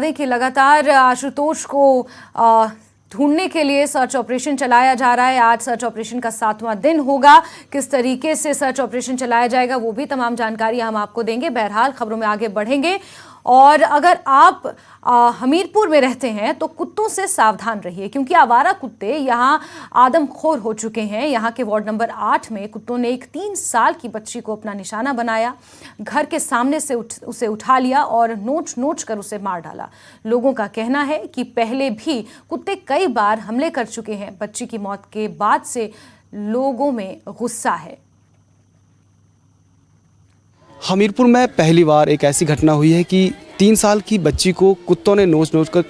देखिए लगातार आशुतोष को ढूंढने के लिए सर्च ऑपरेशन चलाया जा रहा है। आज सर्च ऑपरेशन का 7वां दिन होगा। किस तरीके से सर्च ऑपरेशन चलाया जाएगा वो भी तमाम जानकारी हम आपको देंगे। बहरहाल खबरों में आगे बढ़ेंगे। और अगर आप हमीरपुर में रहते हैं तो कुत्तों से सावधान रहिए, क्योंकि आवारा कुत्ते यहाँ आदमखोर हो चुके हैं। यहाँ के वार्ड नंबर 8 में कुत्तों ने एक 3 साल की बच्ची को अपना निशाना बनाया, घर के सामने से उसे उठा लिया और नोच कर उसे मार डाला। लोगों का कहना है कि पहले भी कुत्ते कई बार हमले कर चुके हैं। बच्ची की मौत के बाद से लोगों में गुस्सा है। हमीरपुर में पहली बार एक ऐसी घटना हुई है कि 3 साल की बच्ची को कुत्तों ने नोच कर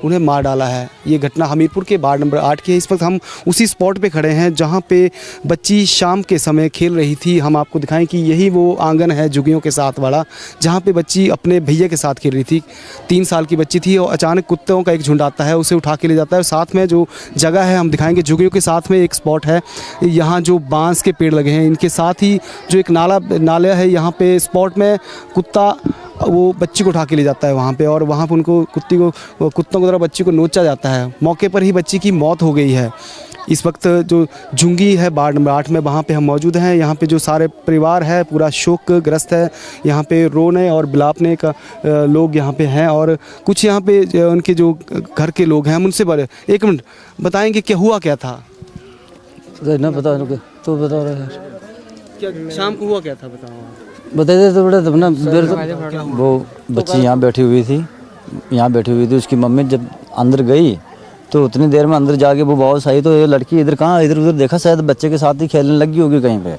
उन्हें मार डाला है। ये घटना हमीरपुर के वार्ड नंबर 8 की है। इस वक्त हम उसी स्पॉट पे खड़े हैं जहां पे बच्ची शाम के समय खेल रही थी। हम आपको दिखाएं कि यही वो आंगन है झुग्गियों के साथ वाला, जहां पे बच्ची अपने भैया के साथ खेल रही थी। 3 साल की बच्ची थी और अचानक कुत्तों का एक झुंड आता है, उसे उठा के ले जाता है। साथ में जो जगह है हम दिखाएंगे, झुग्गियों के साथ में एक स्पॉट है, यहाँ जो बांस के पेड़ लगे हैं, इनके साथ ही जो एक नाला है, यहाँ पे स्पॉट में कुत्ता वो बच्ची को उठा के ले जाता है वहाँ पे, और वहाँ पे उनको कुत्तों को द्वारा बच्ची को नोचा जाता है। मौके पर ही बच्ची की मौत हो गई है। इस वक्त जो झुंगी है वार्ड नंबर 8 में, वहाँ पे हम मौजूद हैं। यहाँ पे जो सारे परिवार है पूरा शोकग्रस्त है। यहाँ पे रोने और बिलापने का लोग यहाँ पे हैं, और कुछ यहाँ पे उनके जो घर के लोग हैं हम उनसे बड़े 1 मिनट बताएंगे क्या हुआ क्या था। ना पता तो बता रहे क्या शाम को हुआ क्या था, बताओ। बताइए तो बड़ा तब ना। वो बच्ची यहाँ बैठी हुई थी, उसकी मम्मी जब अंदर गई तो उतनी देर में अंदर जाके वो वापस आई तो ये लड़की इधर उधर देखा, शायद बच्चे के साथ ही खेलने लगी होगी कहीं पे।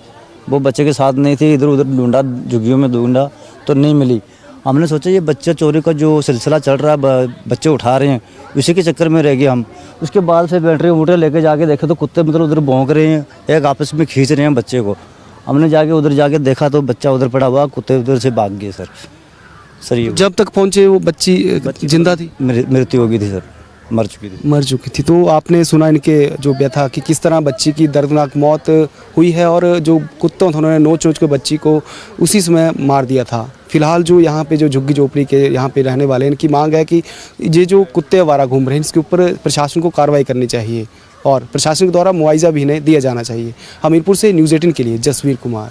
वो बच्चे के साथ नहीं थी, इधर उधर ढूंढा, झुग्गियों में ढूंढा तो नहीं मिली। हमने सोचा ये बच्चा चोरी का जो सिलसिला चल रहा है, बच्चे उठा रहे हैं, उसी के चक्कर में रह गए हम। उसके बाद से बैटरी वूटरी लेके जाके देखे तो कुत्ते मतलब उधर भौंक रहे हैं, एक आपस में खींच रहे हैं बच्चे को। हमने उधर जाके देखा तो बच्चा उधर पड़ा हुआ, कुत्ते उधर से भाग गए सर। ये जब तक पहुंचे वो बच्ची जिंदा थी? मृत्यु हो गई थी सर, मर चुकी थी। तो आपने सुना इनके जो व्यथा कि किस तरह बच्ची की दर्दनाक मौत हुई है, और जो कुत्तों थे उन्होंने नोच के बच्ची को उसी समय मार दिया था। फिलहाल जो यहाँ पे जो झुग्गी झोपड़ी के यहाँ पे रहने वाले हैं, इनकी मांग है कि ये जो कुत्ते आवारा घूम रहे हैं इसके ऊपर प्रशासन को कार्रवाई करनी चाहिए और प्रशासन के द्वारा मुआवजा भी इन्हें दिया जाना चाहिए। हमीरपुर से न्यूज़ 18 के लिए जसवीर कुमार।